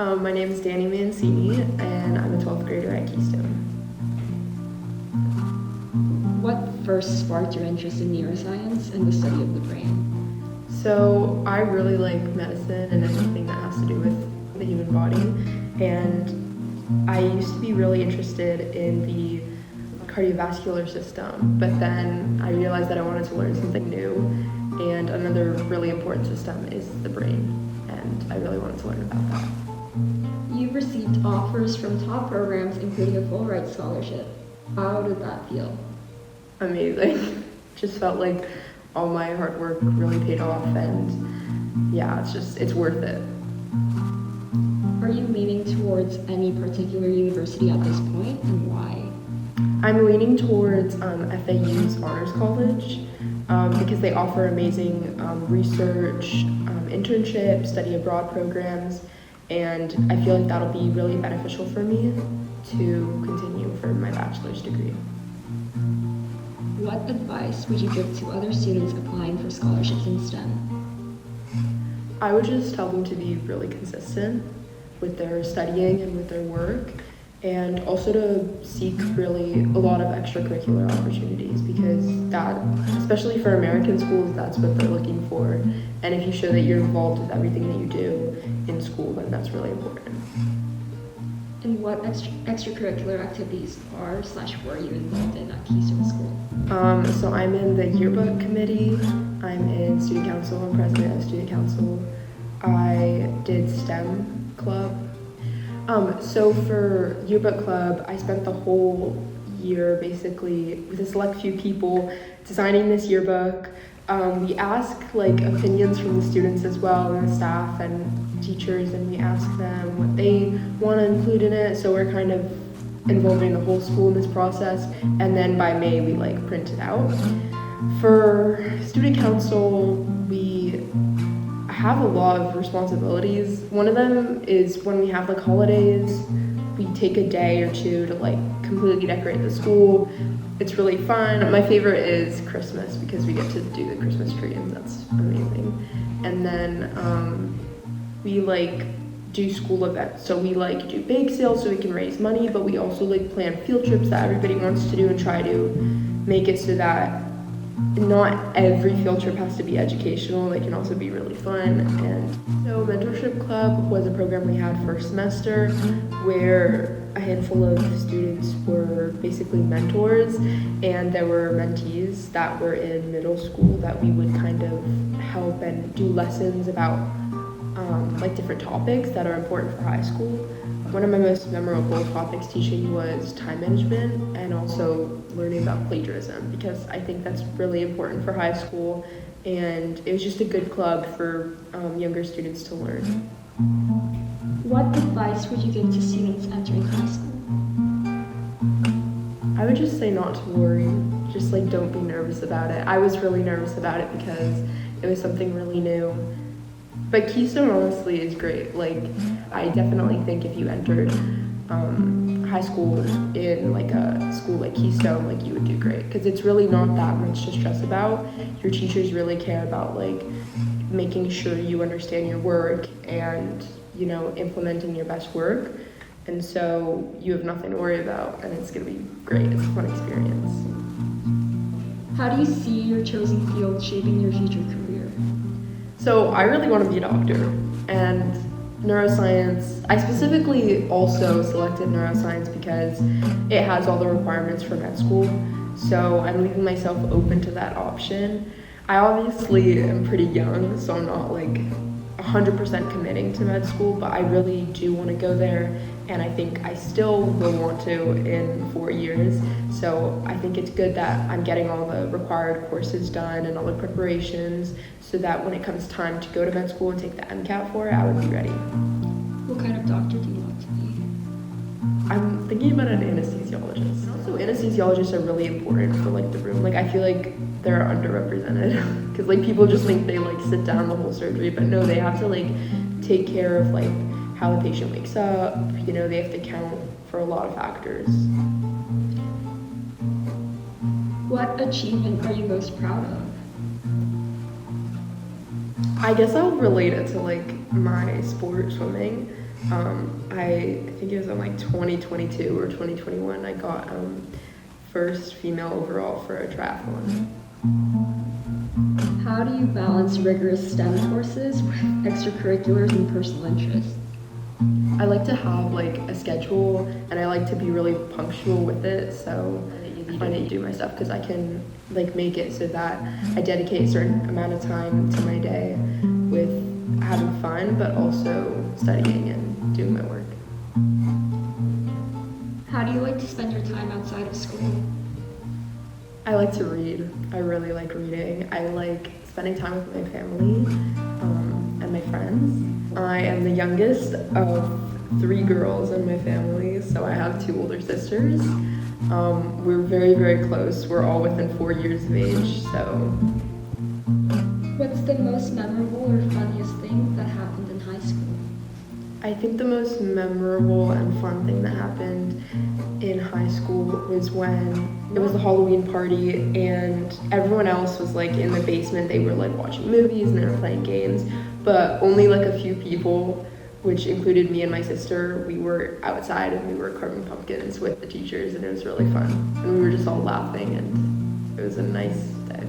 My name is Dani and I'm a 12th grader at Keystone. What first sparked your interest in neuroscience and the study of the brain? So I really like medicine and anything that has to do with the human body, and I used to be really interested in the cardiovascular system, but then I realized that I wanted to learn something new, and another really important system is the brain, and I really wanted to learn about that. You've received offers from top programs, including a Fulbright scholarship. How did that feel? Amazing. Just felt like all my hard work really paid off, and yeah, it's worth it. Are you leaning towards any particular university at this point, and why? I'm leaning towards FAU's Honors College because they offer amazing research, internship, study abroad programs, and I feel like that'll be really beneficial for me to continue for my bachelor's degree. What advice would you give to other students applying for scholarships in STEM? I would just tell them to be really consistent with their studying and with their work, and also to seek really a lot of extracurricular opportunities, because that, especially for American schools, that's what they're looking for. And if you show that you're involved with everything that you do in school, then that's really important. And what extracurricular activities were you involved in at Keystone School? So I'm in the yearbook committee, I'm in student council, I'm president of student council. I did STEM club. So for yearbook club, I spent the whole year basically with a select few people designing this yearbook. We ask opinions from the students as well, and the staff and teachers, and we ask them what they want to include in it. So we're kind of involving the whole school in this process, and then by May we print it out. For student council, we have a lot of responsibilities. One of them is when we have holidays, we take a day or two to completely decorate the school. It's really fun. My favorite is Christmas because we get to do the Christmas tree, and that's amazing. And then we do school events. So we do bake sales so we can raise money, but we also plan field trips that everybody wants to do and try to make it so that not every field trip has to be educational. They can also be really fun. And so mentorship club was a program we had first semester where a handful of students were basically mentors, and there were mentees that were in middle school that we would kind of help and do lessons about different topics that are important for high school. One of my most memorable topics teaching was time management, and also learning about plagiarism, because I think that's really important for high school, and it was just a good club for younger students to learn. What advice would you give to students entering high school? I would just say not to worry, just don't be nervous about it. I was really nervous about it because it was something really new. But Keystone honestly is great. I definitely think if you entered high school in a school like Keystone, you would do great, because it's really not that much to stress about. Your teachers really care about making sure you understand your work and implementing your best work, and so you have nothing to worry about, and it's gonna be great. It's a fun experience. How do you see your chosen field shaping your future career? So I really want to be a doctor, and neuroscience, I specifically also selected neuroscience because it has all the requirements for med school, so I'm leaving myself open to that option. I obviously am pretty young, so I'm not 100% committing to med school, but I really do want to go there, and I think I still will want to in 4 years. So I think it's good that I'm getting all the required courses done and all the preparations, so that when it comes time to go to med school and take the MCAT for it, I would be ready. What kind of doctor do you want to be? I'm thinking about an anesthesiologist. Also, anesthesiologists are really important for the room. I feel like they're underrepresented because people just think they sit down the whole surgery, but no, they have to take care of how the patient wakes up. They have to account for a lot of factors. What achievement are you most proud of? I guess I'll relate it to my sport, swimming. I think it was in like 2022 or 2021, I got first female overall for a triathlon. How do you balance rigorous STEM courses with extracurriculars and personal interests? I like to have like a schedule, and I like to be really punctual with it, so I find it to do my stuff because I can like make it so that I dedicate a certain amount of time to my day with having fun, but also studying and doing my work. How do you like to spend your time outside of school? I like to read. I really like reading. I like spending time with my family and my friends. I am the youngest of 3 girls in my family, so I have 2 older sisters. We're very, very close. We're all within 4 years of age, so. What's the most memorable or funniest thing that happened in high school? I think the most memorable and fun thing that happened in high school was when it was the Halloween party and everyone else was like in the basement. They were like watching movies and they were playing games, but only like a few people, which included me and my sister, we were outside and we were carving pumpkins with the teachers, and it was really fun. And we were just all laughing, and it was a nice day.